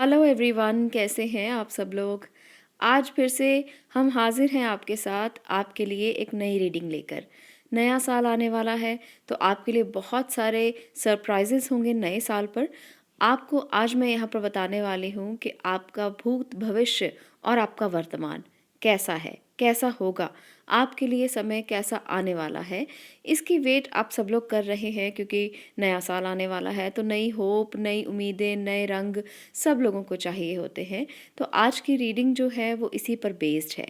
Hello everyone, कैसे हैं आप सब लोग। आज फिर से हम हाजिर हैं आपके साथ आपके लिए एक नई रीडिंग लेकर। नया साल आने वाला है तो आपके लिए बहुत सारे सरप्राइजेस होंगे नए साल पर। आपको आज मैं यहाँ पर बताने वाली हूँ कि आपका भूत, भविष्य और आपका वर्तमान कैसा है, कैसा होगा, आपके लिए समय कैसा आने वाला है। इसकी वेट आप सब लोग कर रहे हैं क्योंकि नया साल आने वाला है तो नई होप, नई उम्मीदें, नए रंग सब लोगों को चाहिए होते हैं। तो आज की रीडिंग जो है वो इसी पर बेस्ड है।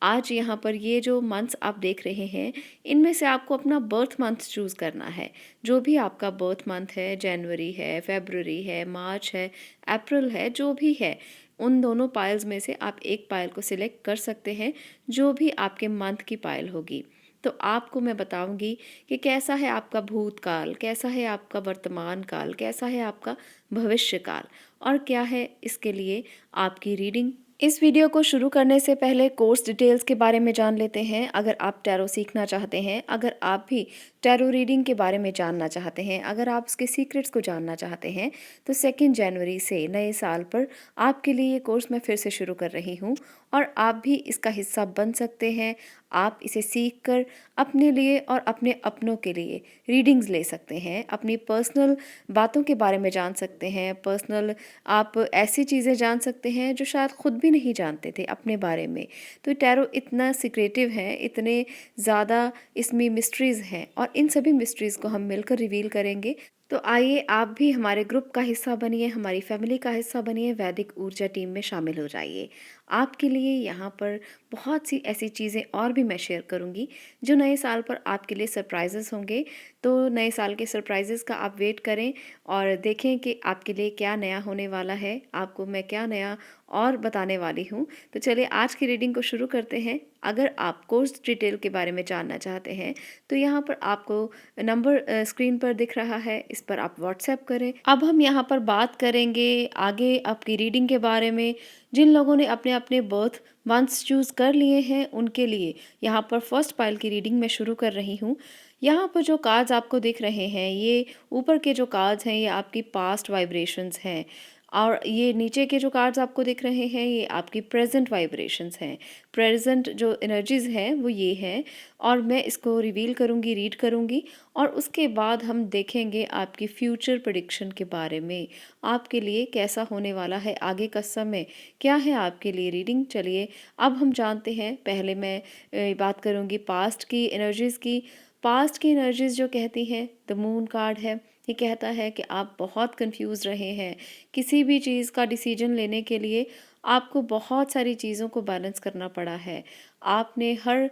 आज यहाँ पर ये जो मंथ्स आप देख रहे हैं, इनमें से आपको अपना बर्थ मंथ चूज़ करना है। जो भी आपका बर्थ मंथ है, जनवरी है, फेब्रुअरी है, मार्च है, अप्रैल है, जो भी है, उन दोनों पाइल्स में से आप एक पाइल को सिलेक्ट कर सकते हैं, जो भी आपके मंथ की पाइल होगी। तो आपको मैं बताऊंगी कि कैसा है आपका भूतकाल, कैसा है आपका वर्तमान काल, कैसा है आपका भविष्य काल और क्या है इसके लिए आपकी रीडिंग। इस वीडियो को शुरू करने से पहले कोर्स डिटेल्स के बारे में जान लेते हैं। अगर आप टैरो सीखना चाहते हैं, अगर आप भी टैरो रीडिंग के बारे में जानना चाहते हैं, अगर आप उसके सीक्रेट्स को जानना चाहते हैं, तो 2 जनवरी से नए साल पर आपके लिए ये कोर्स मैं फिर से शुरू कर रही हूँ और आप भी इसका हिस्सा बन सकते हैं। आप इसे सीख कर अपने लिए और अपने अपनों के लिए रीडिंग्स ले सकते हैं, अपनी पर्सनल बातों के बारे में जान सकते हैं, पर्सनल आप ऐसी चीज़ें जान सकते हैं जो शायद खुद भी नहीं जानते थे अपने बारे में। तो टैरो इतना सीक्रेटिव है, इतने ज़्यादा इसमें मिस्ट्रीज़ हैं और इन सभी मिस्ट्रीज़ को हम मिलकर रिवील करेंगे। तो आइए आप भी हमारे ग्रुप का हिस्सा बनिए, हमारी फैमिली का हिस्सा बनिए, वैदिक ऊर्जा टीम में शामिल हो जाइए। आपके लिए यहाँ पर बहुत सी ऐसी चीज़ें और भी मैं शेयर करूँगी जो नए साल पर आपके लिए सरप्राइजेस होंगे। तो नए साल के सरप्राइजेस का आप वेट करें और देखें कि आपके लिए क्या नया होने वाला है, आपको मैं क्या नया और बताने वाली हूँ। तो चलिए आज की रीडिंग को शुरू करते हैं। अगर आप कोर्स डिटेल के बारे में जानना चाहते हैं तो यहाँ पर आपको नंबर स्क्रीन पर दिख रहा है, इस पर आप व्हाट्सएप करें। अब हम यहाँ पर बात करेंगे आगे आपकी रीडिंग के बारे में। जिन लोगों ने अपने अपने बर्थ मंथ्स चूज़ कर लिए हैं उनके लिए यहाँ पर फर्स्ट पाइल की रीडिंग मैं शुरू कर रही हूँ। यहाँ पर जो कार्ड्स आपको दिख रहे हैं, ये ऊपर के जो कार्ड्स हैं ये आपकी पास्ट वाइब्रेशंस हैं और ये नीचे के जो कार्ड्स आपको दिख रहे हैं ये आपकी प्रेजेंट वाइब्रेशंस हैं। प्रेजेंट जो एनर्जीज हैं वो ये हैं और मैं इसको रिवील करूँगी, रीड करूँगी और उसके बाद हम देखेंगे आपकी फ्यूचर प्रेडिक्शन के बारे में। आपके लिए कैसा होने वाला है आगे का समय, क्या है आपके लिए रीडिंग। चलिए अब हम जानते हैं। पहले मैं बात करूँगी पास्ट की एनर्जीज़ की। पास्ट की एनर्जीज़ जो कहती हैं, द मून कार्ड है, ये कहता है कि आप बहुत कंफ्यूज रहे हैं। किसी भी चीज़ का डिसीजन लेने के लिए आपको बहुत सारी चीज़ों को बैलेंस करना पड़ा है। आपने हर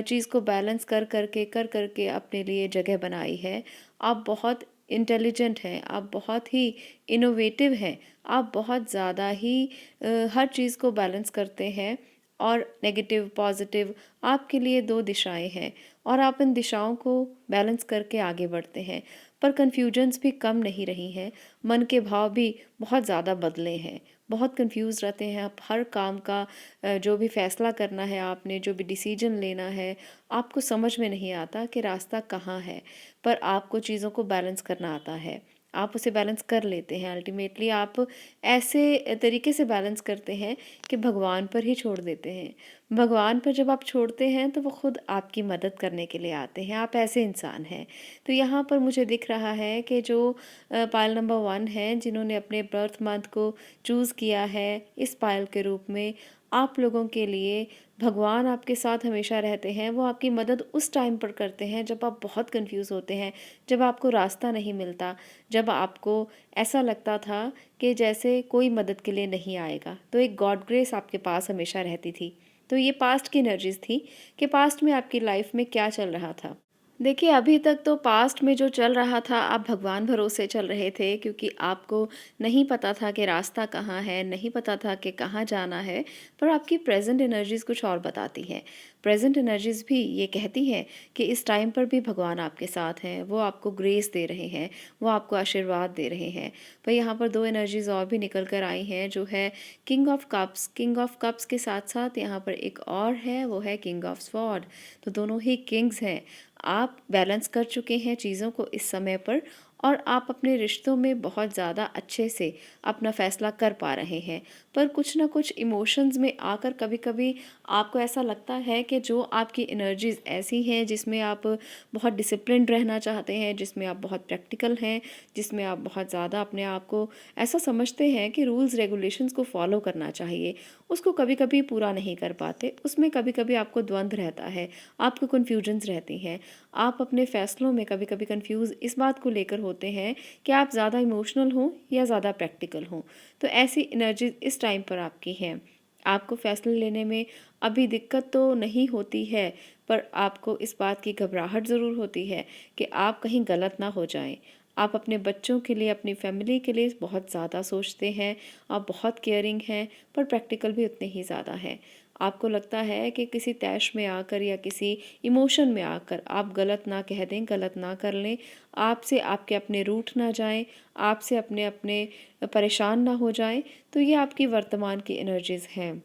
चीज़ को बैलेंस कर करके अपने लिए जगह बनाई है। आप बहुत इंटेलिजेंट हैं, आप बहुत ही इनोवेटिव हैं, आप बहुत ज़्यादा ही हर चीज़ को बैलेंस करते हैं और नेगेटिव पॉजिटिव आपके लिए 2 दिशाएं हैं और आप इन दिशाओं को बैलेंस करके आगे बढ़ते हैं। पर कन्फ्यूजन्स भी कम नहीं रही हैं, मन के भाव भी बहुत ज़्यादा बदले हैं। बहुत कंफ्यूज रहते हैं आप हर काम का जो भी फैसला करना है आपने, जो भी डिसीजन लेना है, आपको समझ में नहीं आता कि रास्ता कहाँ है। पर आपको चीज़ों को बैलेंस करना आता है, आप उसे बैलेंस कर लेते हैं। अल्टीमेटली आप ऐसे तरीके से बैलेंस करते हैं कि भगवान पर ही छोड़ देते हैं। भगवान पर जब आप छोड़ते हैं तो वो खुद आपकी मदद करने के लिए आते हैं। आप ऐसे इंसान हैं। तो यहाँ पर मुझे दिख रहा है कि जो पायल नंबर 1 है, जिन्होंने अपने बर्थ मंथ को चूज़ किया है इस पायल के रूप में, आप लोगों के लिए भगवान आपके साथ हमेशा रहते हैं। वो आपकी मदद उस टाइम पर करते हैं जब आप बहुत कंफ्यूज होते हैं, जब आपको रास्ता नहीं मिलता, जब आपको ऐसा लगता था कि जैसे कोई मदद के लिए नहीं आएगा। तो एक गॉड ग्रेस आपके पास हमेशा रहती थी। तो ये पास्ट की एनर्जीज थी कि पास्ट में आपकी लाइफ में क्या चल रहा था। देखिए अभी तक तो पास्ट में जो चल रहा था आप भगवान भरोसे चल रहे थे क्योंकि आपको नहीं पता था कि रास्ता कहाँ है, नहीं पता था कि कहाँ जाना है। पर आपकी प्रेजेंट एनर्जीज़ कुछ और बताती हैं। प्रेजेंट एनर्जीज़ भी ये कहती हैं कि इस टाइम पर भी भगवान आपके साथ हैं, वो आपको ग्रेस दे रहे हैं, वो आपको आशीर्वाद दे रहे हैं। पर यहाँ पर 2 एनर्जीज़ और भी निकल कर आई हैं जो है king of cups. King of cups के साथ साथ यहाँ पर एक और है, वो है किंग ऑफ स्वॉर्ड। तो दोनों ही किंग्स हैं। आप बैलेंस कर चुके हैं चीज़ों को इस समय पर और आप अपने रिश्तों में बहुत ज़्यादा अच्छे से अपना फ़ैसला कर पा रहे हैं। पर कुछ ना कुछ इमोशंस में आकर कभी-कभी आपको ऐसा लगता है कि जो आपकी एनर्जीज़ ऐसी हैं जिसमें आप बहुत डिसिप्लिन्ड रहना चाहते हैं, जिसमें आप बहुत प्रैक्टिकल हैं, जिसमें आप बहुत ज़्यादा अपने आप को ऐसा समझते हैं कि रूल्स रेगुलेशंस को फ़ॉलो करना चाहिए, उसको कभी-कभी पूरा नहीं कर पाते। उसमें कभी-कभी आपको द्वंद्व रहता है, आपको कन्फ्यूजन्स रहती हैं। आप अपने फ़ैसलों में कभी-कभी कन्फ्यूज़ इस बात को लेकर होते हैं कि आप ज़्यादा इमोशनल हों या ज़्यादा प्रैक्टिकल हों। तो ऐसी एनर्जीज़ इस टाइम पर आपकी हैं। आपको फ़ैसले लेने में अभी दिक्कत तो नहीं होती है, पर आपको इस बात की घबराहट ज़रूर होती है कि आप कहीं गलत ना हो जाएँ। आप अपने बच्चों के लिए, अपनी फ़ैमिली के लिए बहुत ज़्यादा सोचते हैं, आप बहुत केयरिंग हैं, पर प्रैक्टिकल भी उतने ही ज़्यादा हैं। आपको लगता है कि किसी तैश में आकर या किसी इमोशन में आकर आप गलत ना कह दें, गलत ना कर लें, आपसे आपके अपने रूठ ना जाएँ, आपसे अपने अपने परेशान ना हो जाएँ, तो ये आपकी वर्तमान की एनर्जीज़ हैं।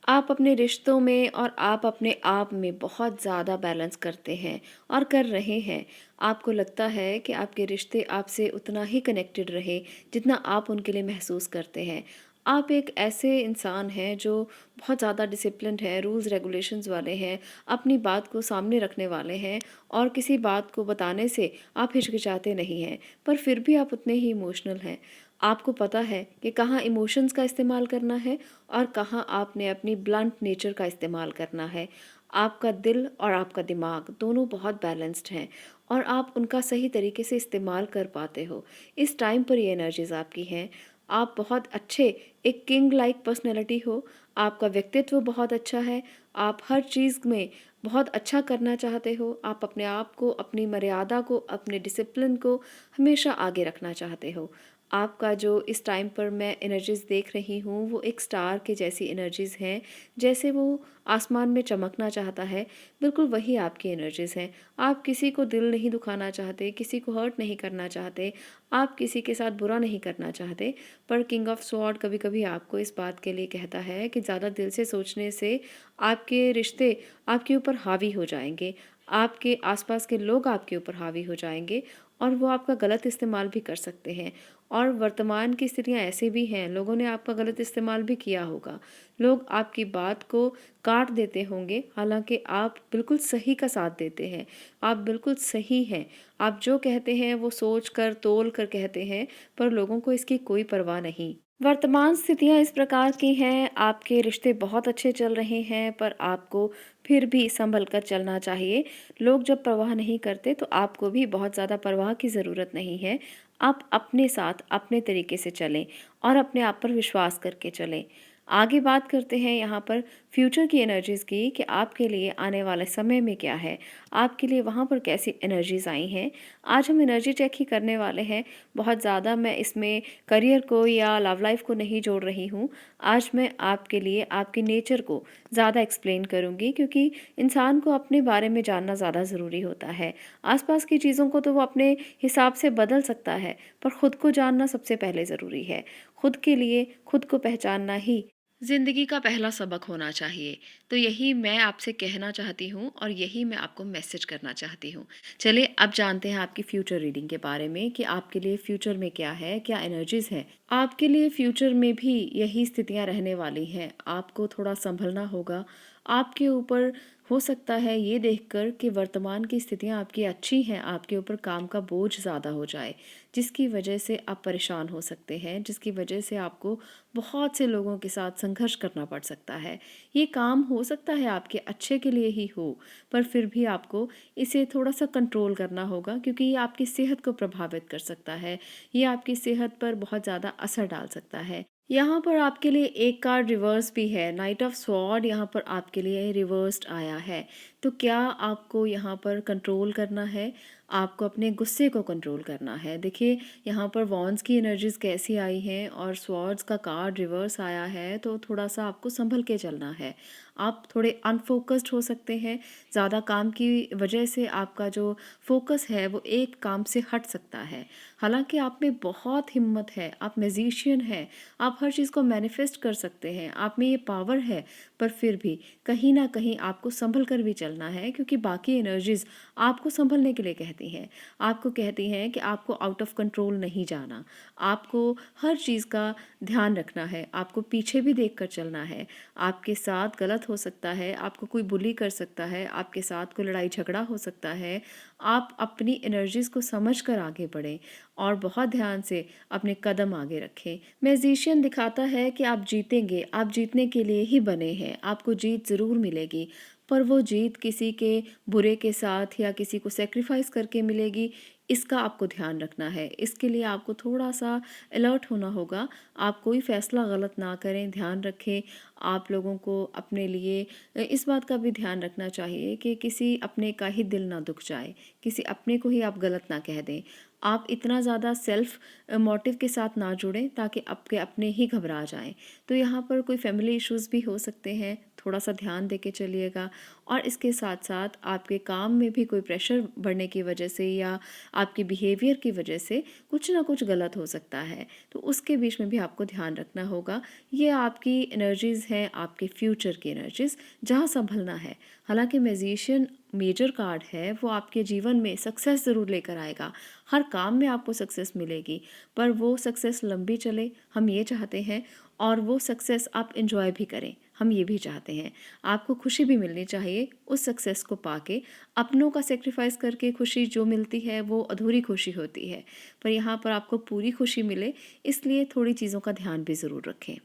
आप अपने रिश्तों में और आप अपने आप में बहुत ज़्यादा बैलेंस करते हैं और कर रहे हैं। आपको लगता है कि आपके रिश्ते आपसे उतना ही कनेक्टेड रहे जितना आप उनके लिए महसूस करते हैं। आप एक ऐसे इंसान हैं जो बहुत ज़्यादा डिसिप्लिन्ड है, रूल्स रेगुलेशंस वाले हैं, अपनी बात को सामने रखने वाले हैं और किसी बात को बताने से आप हिचकिचाते नहीं हैं, पर फिर भी आप उतने ही इमोशनल हैं। आपको पता है कि कहाँ इमोशंस का इस्तेमाल करना है और कहाँ आपने अपनी ब्लंट नेचर का इस्तेमाल करना है। आपका दिल और आपका दिमाग दोनों बहुत बैलेंस्ड हैं और आप उनका सही तरीके से इस्तेमाल कर पाते हो। इस टाइम पर ये एनर्जीज़ आपकी हैं। आप बहुत अच्छे एक किंग लाइक पर्सनैलिटी हो, आपका व्यक्तित्व बहुत अच्छा है, आप हर चीज़ में बहुत अच्छा करना चाहते हो, आप अपने आप को, अपनी मर्यादा को, अपने डिसिप्लिन को हमेशा आगे रखना चाहते हो। आपका जो इस टाइम पर मैं एनर्जीज़ देख रही हूँ वो एक स्टार के जैसी एनर्जीज़ हैं, जैसे वो आसमान में चमकना चाहता है, बिल्कुल वही आपकी एनर्जीज़ हैं। आप किसी को दिल नहीं दुखाना चाहते, किसी को हर्ट नहीं करना चाहते, आप किसी के साथ बुरा नहीं करना चाहते, पर किंग ऑफ स्वॉर्ड कभी-कभी आपको इस बात के लिए कहता है कि ज़्यादा दिल से सोचने से आपके रिश्ते आपके ऊपर हावी हो जाएँगे, आपके आस-पास के लोग आपके ऊपर हावी हो जाएँगे और वो आपका गलत इस्तेमाल भी कर सकते हैं। और वर्तमान की स्थितियाँ ऐसी भी हैं, लोगों ने आपका गलत इस्तेमाल भी किया होगा। लोग आपकी बात को काट देते होंगे, हालाँकि आप बिल्कुल सही का साथ देते हैं। आप बिल्कुल सही हैं। आप जो कहते हैं वो सोच कर, तौल कर कहते हैं, पर लोगों को इसकी कोई परवाह नहीं। वर्तमान स्थितियाँ इस प्रकार की हैं, आपके रिश्ते बहुत अच्छे चल रहे हैं, पर आपको फिर भी सँभल कर चलना चाहिए। लोग जब परवाह नहीं करते, तो आपको भी बहुत ज़्यादा परवाह की ज़रूरत नहीं है। आप अपने साथ, अपने तरीके से चलें और अपने आप पर विश्वास करके चलें। आगे बात करते हैं यहाँ पर फ्यूचर की एनर्जीज़ की कि आपके लिए आने वाले समय में क्या है, आपके लिए वहाँ पर कैसी एनर्जीज़ आई हैं। आज हम एनर्जी चेक ही करने वाले हैं, बहुत ज़्यादा मैं इसमें करियर को या लव लाइफ को नहीं जोड़ रही हूँ। आज मैं आपके लिए आपकी नेचर को ज़्यादा एक्सप्लेन करूँगी क्योंकि इंसान को अपने बारे में जानना ज़्यादा ज़रूरी होता है। आसपास की चीज़ों को तो वो अपने हिसाब से बदल सकता है, पर खुद को जानना सबसे पहले ज़रूरी है। खुद के लिए खुद को पहचानना ही ज़िंदगी का पहला सबक होना चाहिए। तो यही मैं आपसे कहना चाहती हूँ और यही मैं आपको मैसेज करना चाहती हूँ। चलिए अब जानते हैं आपकी फ्यूचर रीडिंग के बारे में कि आपके लिए फ्यूचर में क्या है, क्या एनर्जीज़ हैं। आपके लिए फ्यूचर में भी यही स्थितियाँ रहने वाली हैं। आपको थोड़ा सँभलना होगा। आपके ऊपर हो सकता है ये देखकर कि वर्तमान की स्थितियाँ आपकी अच्छी हैं, आपके ऊपर काम का बोझ ज़्यादा हो जाए, जिसकी वजह से आप परेशान हो सकते हैं, जिसकी वजह से आपको बहुत से लोगों के साथ संघर्ष करना पड़ सकता है। ये काम हो सकता है आपके अच्छे के लिए ही हो, पर फिर भी आपको इसे थोड़ा-सा कंट्रोल करना होगा क्योंकि ये आपकी सेहत को प्रभावित कर सकता है। ये आपकी सेहत पर बहुत ज़्यादा असर डाल सकता है। यहाँ पर आपके लिए एक कार्ड रिवर्स भी है, नाइट ऑफ स्वॉर्ड यहाँ पर आपके लिए रिवर्स्ड आया है। तो क्या आपको यहाँ पर कंट्रोल करना है? आपको अपने गुस्से को कंट्रोल करना है। देखिए यहाँ पर वॉन्ड्स की एनर्जीज़ कैसी आई हैं और स्वॉर्ड्स का कार्ड रिवर्स आया है, तो थोड़ा-सा आपको सँभल के चलना है। आप थोड़े अनफ़ोकस्ड हो सकते हैं, ज़्यादा काम की वजह से आपका जो फ़ोकस है वो एक काम से हट सकता है। हालाँकि आप में बहुत हिम्मत है, आप मैज़िशियन हैं, आप हर चीज़ को मैनिफेस्ट कर सकते हैं, आप में ये पावर है, पर फिर भी कहीं न कहीं आपको सँभल कर भी चलना चलना है, क्योंकि बाकी एनर्जीज़ आपको संभलने के लिए कहती हैं। आपको कहती हैं कि आपको आउट ऑफ कंट्रोल नहीं जाना, आपको हर चीज़ का ध्यान रखना है, आपको पीछे भी देख कर चलना है। आपके साथ गलत हो सकता है, आपको कोई बुली कर सकता है, आपके साथ कोई लड़ाई झगड़ा हो सकता है। आप अपनी एनर्जीज़ को समझ कर आगे बढ़ें और बहुत ध्यान से अपने कदम आगे रखें। मैजिशियन दिखाता है कि आप जीतेंगे, आप जीतने के लिए ही बने हैं, आपको जीत ज़रूर मिलेगी, पर वो जीत किसी के बुरे के साथ या किसी को सेक्रीफाइस करके मिलेगी, इसका आपको ध्यान रखना है। इसके लिए आपको थोड़ा सा अलर्ट होना होगा। आप कोई फ़ैसला गलत ना करें, ध्यान रखें। आप लोगों को अपने लिए इस बात का भी ध्यान रखना चाहिए कि किसी अपने का ही दिल ना दुख जाए, किसी अपने को ही आप गलत ना कह दें। आप इतना ज़्यादा सेल्फ मोटिव के साथ ना जुड़ें ताकि आपके अपने ही घबरा जाएं। तो यहाँ पर कोई फैमिली इश्यूज़ भी हो सकते हैं, थोड़ा सा ध्यान दे के चलिएगा। और इसके साथ साथ आपके काम में भी कोई प्रेशर बढ़ने की वजह से या आपके बिहेवियर की वजह से कुछ ना कुछ गलत हो सकता है, तो उसके बीच में भी आपको ध्यान रखना होगा। ये आपकी एनर्जीज़ हैं, आपके फ्यूचर की एनर्जीज़, जहाँ संभलना है। हालांकि मैजिशियन मेजर कार्ड है, वो आपके जीवन में सक्सेस ज़रूर लेकर आएगा, हर काम में आपको सक्सेस मिलेगी, पर वो सक्सेस लंबी चले, हम ये चाहते हैं, और वो सक्सेस आप इंजॉय भी करें, हम ये भी चाहते हैं। आपको खुशी भी मिलनी चाहिए उस सक्सेस को पाके। अपनों का सेक्रीफाइस करके खुशी जो मिलती है वो अधूरी खुशी होती है, पर यहाँ पर आपको पूरी खुशी मिले, इसलिए थोड़ी चीज़ों का ध्यान भी ज़रूर रखें।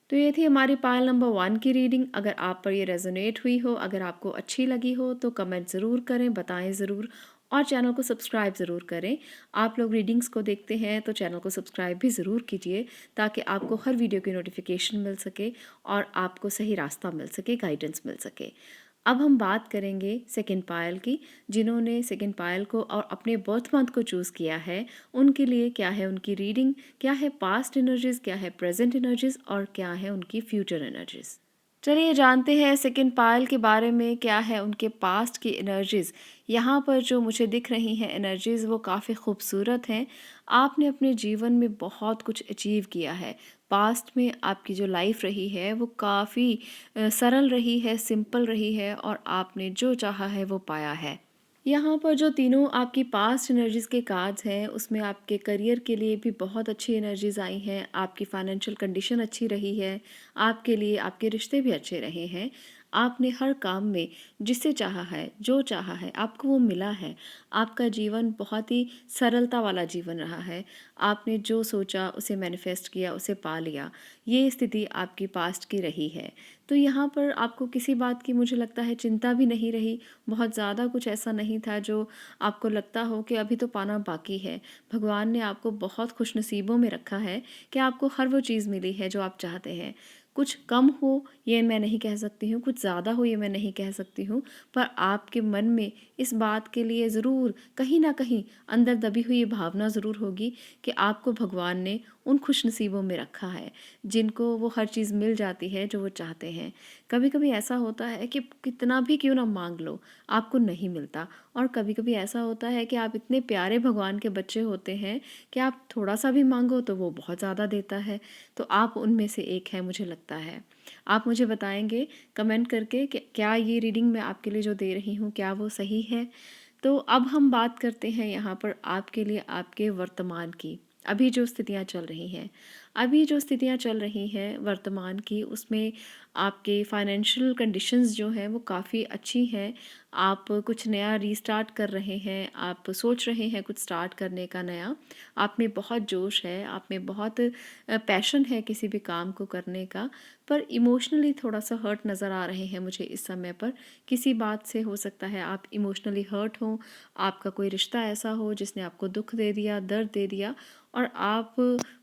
तो ये थी हमारी पायल नंबर 1 की रीडिंग। अगर आप पर ये रेजोनेट हुई हो, अगर आपको अच्छी लगी हो, तो कमेंट ज़रूर करें, बताएं ज़रूर, और चैनल को सब्सक्राइब ज़रूर करें। आप लोग रीडिंग्स को देखते हैं तो चैनल को सब्सक्राइब भी ज़रूर कीजिए, ताकि आपको हर वीडियो की नोटिफिकेशन मिल सके और आपको सही रास्ता मिल सके, गाइडेंस मिल सके। अब हम बात करेंगे सेकंड पायल की। जिन्होंने सेकंड पायल को और अपने बर्थ मंथ को चूज़ किया है, उनके लिए क्या है उनकी रीडिंग, क्या है पास्ट एनर्जीज़, क्या है प्रेजेंट एनर्जीज़, और क्या है उनकी फ्यूचर एनर्जीज़। चलिए जानते हैं सेकंड पायल के बारे में, क्या है उनके पास्ट की एनर्जीज़। यहाँ पर जो मुझे दिख रही हैं एनर्जीज़, वो काफ़ी खूबसूरत हैं। आपने अपने जीवन में बहुत कुछ अचीव किया है। पास्ट में आपकी जो लाइफ रही है वो काफ़ी सरल रही है, सिंपल रही है, और आपने जो चाहा है वो पाया है। यहाँ पर जो तीनों आपकी पास्ट एनर्जीज़ के कार्ड्स हैं, उसमें आपके करियर के लिए भी बहुत अच्छी एनर्जीज़ आई हैं, आपकी फाइनेंशियल कंडीशन अच्छी रही है, आपके लिए आपके रिश्ते भी अच्छे रहे हैं। आपने हर काम में जिसे चाहा है, जो चाहा है, आपको वो मिला है। आपका जीवन बहुत ही सरलता वाला जीवन रहा है। आपने जो सोचा उसे मैनिफेस्ट किया, उसे पा लिया। ये स्थिति आपकी पास्ट की रही है। तो यहाँ पर आपको किसी बात की, मुझे लगता है, चिंता भी नहीं रही। बहुत ज़्यादा कुछ ऐसा नहीं था जो आपको लगता हो कि अभी तो पाना बाकी है। भगवान ने आपको बहुत खुशनसीबों में रखा है कि आपको हर वो चीज़ मिली है जो आप चाहते हैं। कुछ कम हो ये मैं नहीं कह सकती हूँ, कुछ ज़्यादा हो ये मैं नहीं कह सकती हूँ, पर आपके मन में इस बात के लिए ज़रूर कहीं ना कहीं अंदर दबी हुई ये भावना ज़रूर होगी कि आपको भगवान ने उन खुशनसीबों में रखा है जिनको वो हर चीज़ मिल जाती है जो वो चाहते हैं। कभी कभी ऐसा होता है कि कितना भी क्यों ना मांग लो, आपको नहीं मिलता, और कभी कभी ऐसा होता है कि आप इतने प्यारे भगवान के बच्चे होते हैं कि आप थोड़ा सा भी मांगो तो वो बहुत ज़्यादा देता है। तो आप उनमें से एक है, मुझे लगता है। आप मुझे बताएंगे कमेंट करके कि क्या ये रीडिंग मैं आपके लिए जो दे रही हूँ, क्या वो सही है। तो अब हम बात करते हैं यहाँ पर आपके लिए आपके वर्तमान की, अभी जो स्थितियाँ चल रही हैं। अभी जो स्थितियाँ चल रही हैं वर्तमान की, उसमें आपके फाइनेंशियल कंडीशंस जो हैं वो काफ़ी अच्छी हैं। आप कुछ नया रीस्टार्ट कर रहे हैं, आप सोच रहे हैं कुछ स्टार्ट करने का नया। आप में बहुत जोश है, आप में बहुत पैशन है किसी भी काम को करने का, पर इमोशनली थोड़ा सा हर्ट नज़र आ रहे हैं मुझे इस समय पर। किसी बात से हो सकता है आप इमोशनली हर्ट हो, आपका कोई रिश्ता ऐसा हो जिसने आपको दुख दे दिया, दर्द दे दिया, और आप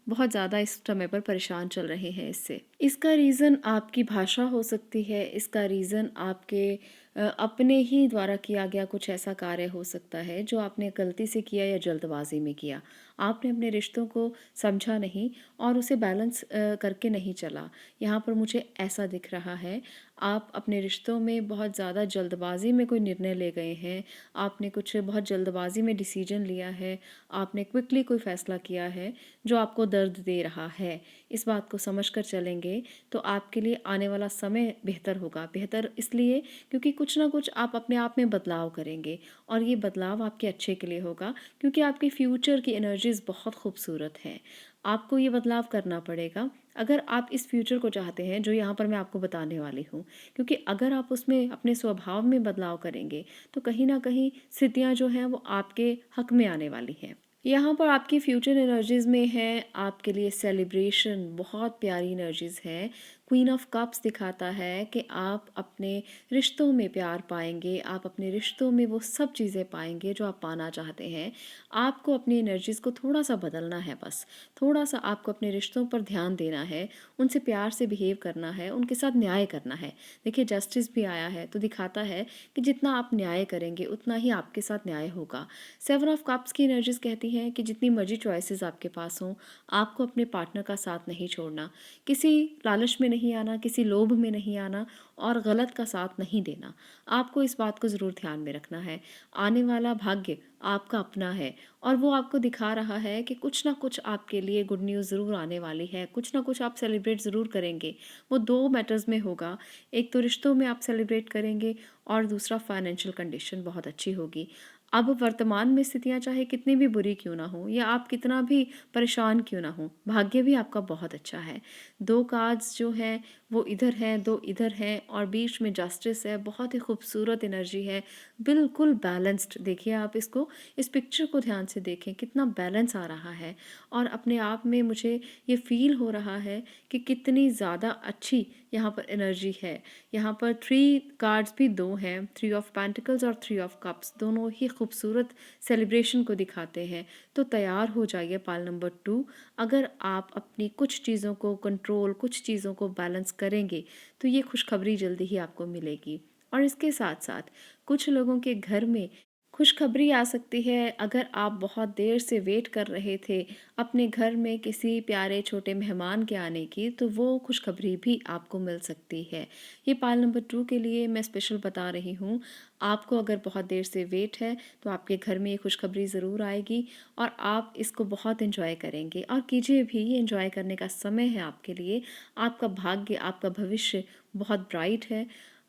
बहुत ज़्यादा इस समय पर परेशान चल रहे हैं इससे। इसका रीज़न आपकी भाषा हो सकती है, इसका रीज़न आपके अपने ही द्वारा किया गया कुछ ऐसा कार्य हो सकता है जो आपने गलती से किया या जल्दबाजी में किया। आपने अपने रिश्तों को समझा नहीं और उसे बैलेंस करके नहीं चला। यहाँ पर मुझे ऐसा दिख रहा है, आप अपने रिश्तों में बहुत ज़्यादा जल्दबाजी में कोई निर्णय ले गए हैं, आपने कुछ बहुत जल्दबाजी में डिसीजन लिया है, आपने क्विकली कोई फ़ैसला किया है जो आपको दर्द दे रहा है। इस बात को समझ कर चलेंगे करेंगे तो आपके लिए आने वाला समय बेहतर होगा। बेहतर इसलिए क्योंकि कुछ ना कुछ आप अपने आप में बदलाव करेंगे और ये बदलाव आपके अच्छे के लिए होगा, क्योंकि आपके फ्यूचर की एनर्जीज़ बहुत खूबसूरत हैं। आपको ये बदलाव करना पड़ेगा अगर आप इस फ्यूचर को चाहते हैं जो यहाँ पर मैं आपको बताने वाली हूँ। क्योंकि अगर आप उसमें अपने स्वभाव में बदलाव करेंगे तो कहीं न कहीं स्थितियाँ जो हैं वो आपके हक में आने वाली हैं। यहाँ पर आपकी फ्यूचर एनर्जीज़ में है आपके लिए सेलिब्रेशन, बहुत प्यारी एनर्जीज़ है। क्वीन ऑफ कप्स दिखाता है कि आप अपने रिश्तों में प्यार पाएँगे, आप अपने रिश्तों में वो सब चीज़ें पाएँगे जो आप पाना चाहते हैं। आपको अपनी एनर्जीज़ को थोड़ा-सा बदलना है बस। थोड़ा-सा आपको अपने रिश्तों पर ध्यान देना है, उनसे प्यार से बिहेव करना है, उनके साथ न्याय करना है। देखिए जस्टिस भी आया है तो दिखाता है कि जितना आप न्याय करेंगे उतना ही आपके साथ न्याय होगा। सेवन ऑफ कप्स की एनर्जीज़ कहती हैं कि जितनी मर्जी चॉइसेस आपके पास हों, आपको अपने पार्टनर का साथ नहीं छोड़ना। किसी लालच में नहीं आना, किसी लोभ में नहीं आना और गलत का साथ नहीं देना। आपको इस बात को ज़रूर ध्यान में रखना है। आने वाला भाग्य आपका अपना है और वो आपको दिखा रहा है कि कुछ ना कुछ आपके लिए गुड न्यूज़ ज़रूर आने वाली है, कुछ ना कुछ आप सेलिब्रेट ज़रूर करेंगे। वो 2 मैटर्स में होगा, एक तो रिश्तों में आप सेलिब्रेट करेंगे और दूसरा फाइनेंशियल कंडीशन बहुत अच्छी होगी। अब वर्तमान में स्थितियाँ चाहे कितनी भी बुरी क्यों ना हो या आप कितना भी परेशान क्यों ना हो, भाग्य भी आपका बहुत अच्छा है। 2 कार्ड्स जो हैं वो इधर हैं, 2 इधर हैं और बीच में जस्टिस है, बहुत ही खूबसूरत एनर्जी है, बिल्कुल बैलेंस्ड। देखिए आप इसको, इस पिक्चर को ध्यान से देखें, कितना बैलेंस आ रहा है और अपने आप में मुझे ये फ़ील हो रहा है कि कितनी ज़्यादा अच्छी यहाँ पर एनर्जी है। यहाँ पर 3 कार्ड्स भी 2 हैं, 3 ऑफ पेंटिकल्स और 3 ऑफ कप्स, दोनों ही खूबसूरत सेलिब्रेशन को दिखाते हैं। तो तैयार हो जाइए पाल नंबर 2। अगर आप अपनी कुछ चीज़ों को कंट्रोल, कुछ चीज़ों को बैलेंस करेंगे तो ये खुशखबरी जल्दी ही आपको मिलेगी। और इसके साथ-साथ कुछ लोगों के घर में खुशखबरी आ सकती है। अगर आप बहुत देर से वेट कर रहे थे अपने घर में किसी प्यारे छोटे मेहमान के आने की, तो वो खुशखबरी भी आपको मिल सकती है। ये पाल नंबर 2 के लिए मैं स्पेशल बता रही हूँ। आपको अगर बहुत देर से वेट है तो आपके घर में ये खुशखबरी ज़रूर आएगी और आप इसको बहुत एंजॉय करेंगे और कीजिए भी। ये एंजॉय करने का समय है आपके लिए। आपका भाग्य, आपका भविष्य बहुत ब्राइट है।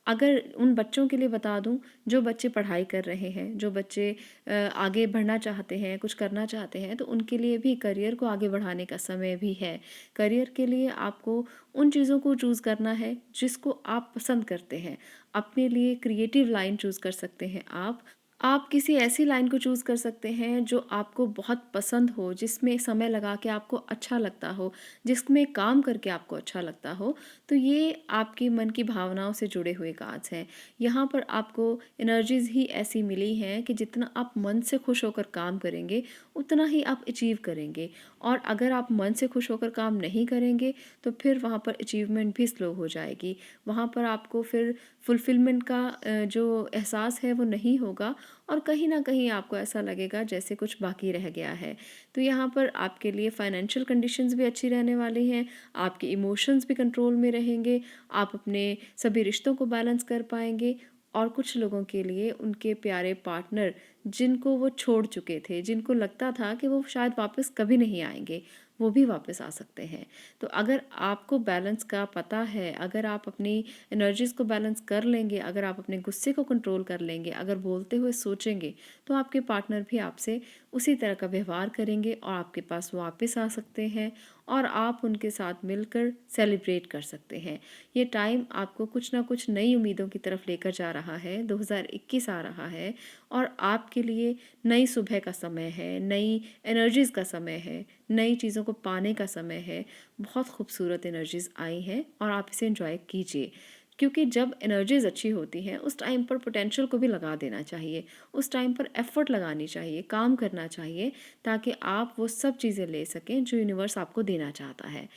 अगर उन बच्चों के लिए बता दूं जो बच्चे पढ़ाई कर रहे हैं, जो बच्चे आगे बढ़ना चाहते हैं, कुछ करना चाहते हैं, तो उनके लिए भी करियर को आगे बढ़ाने का समय भी है। करियर के लिए आपको उन चीज़ों को चूज़ करना है जिसको आप पसंद करते हैं। अपने लिए क्रिएटिव लाइन चूज़ कर सकते हैं आप। आप किसी ऐसी लाइन को चूज़ कर सकते हैं जो आपको बहुत पसंद हो, जिसमें समय लगा के आपको अच्छा लगता हो, जिसमें काम करके आपको अच्छा लगता हो। तो ये आपके मन की भावनाओं से जुड़े हुए कार्ड्स हैं। यहाँ पर आपको एनर्जीज़ ही ऐसी मिली हैं कि जितना आप मन से खुश होकर काम करेंगे, उतना ही आप अचीव करेंगे और अगर आप मन से खुश होकर काम नहीं करेंगे, तो फिर वहाँ पर अचीवमेंट भी स्लो हो जाएगी। वहाँ पर आपको फिर फुलफ़िलमेंट का जो एहसास है वो नहीं होगा और कहीं न कहीं आपको ऐसा लगेगा जैसे कुछ बाकी रह गया है। तो यहाँ पर आपके लिए फाइनेंशियल कंडीशंस भी अच्छी रहने वाली हैं, आपके इमोशंस भी कंट्रोल में रहेंगे, आप अपने सभी रिश्तों को बैलेंस कर पाएँगे और कुछ लोगों के लिए उनके प्यारे पार्टनर जिनको वो छोड़ चुके थे, जिनको लगता था कि वो शायद वापस कभी नहीं आएँगे, वो भी वापस आ सकते हैं। तो अगर आपको बैलेंस का पता है, अगर आप अपनी एनर्जीज़ को बैलेंस कर लेंगे, अगर आप अपने गुस्से को कंट्रोल कर लेंगे, अगर बोलते हुए सोचेंगे, तो आपके पार्टनर भी आपसे उसी तरह का व्यवहार करेंगे और आपके पास वापस आ सकते हैं और आप उनके साथ मिलकर सेलिब्रेट कर सकते हैं। ये टाइम आपको कुछ ना कुछ नई उम्मीदों की तरफ लेकर जा रहा है। 2021 आ रहा है और आपके लिए नई सुबह का समय है, नई एनर्जीज़ का समय है, नई चीज़ों को पाने का समय है। बहुत खूबसूरत एनर्जीज़ आई हैं और आप इसे एंजॉय कीजिए। क्योंकि जब एनर्जीज़ अच्छी होती हैं उस टाइम पर पोटेंशियल को भी लगा देना चाहिए, उस टाइम पर एफ़र्ट लगानी चाहिए, काम करना चाहिए ताकि आप वो सब चीज़ें ले सकें जो यूनिवर्स आपको देना चाहता है।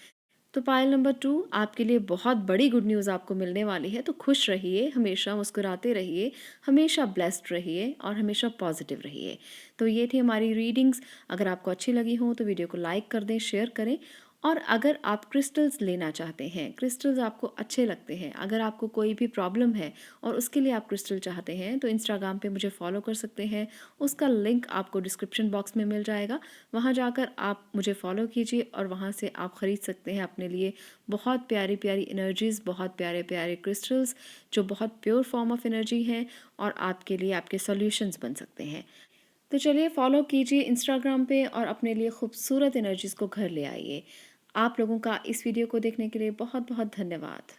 तो पायल नंबर 2 आपके लिए बहुत बड़ी गुड न्यूज़ आपको मिलने वाली है, तो खुश रहिए, हमेशा मुस्कुराते रहिए, हमेशा ब्लेस्ड रहिए और हमेशा पॉजिटिव रहिए। तो ये थी हमारी रीडिंग्स। अगर आपको अच्छी लगी हो तो वीडियो को लाइक कर दें, शेयर करें और अगर आप क्रिस्टल्स लेना चाहते हैं, क्रिस्टल्स आपको अच्छे लगते हैं, अगर आपको कोई भी प्रॉब्लम है और उसके लिए आप क्रिस्टल चाहते हैं, तो इंस्टाग्राम पे मुझे फॉलो कर सकते हैं। उसका लिंक आपको डिस्क्रिप्शन बॉक्स में मिल जाएगा। वहाँ जाकर आप मुझे फॉलो कीजिए और वहाँ से आप ख़रीद सकते हैं अपने लिए बहुत प्यारी प्यारी एनर्जीज़, बहुत प्यारे प्यारे क्रिस्टल्स जो बहुत प्योर फॉर्म ऑफ एनर्जी हैं और आपके लिए आपके सॉल्यूशंस बन सकते हैं। तो चलिए फॉलो कीजिए इंस्टाग्राम पे और अपने लिए खूबसूरत एनर्जीज़ को घर ले आइए। आप लोगों का इस वीडियो को देखने के लिए बहुत बहुत धन्यवाद।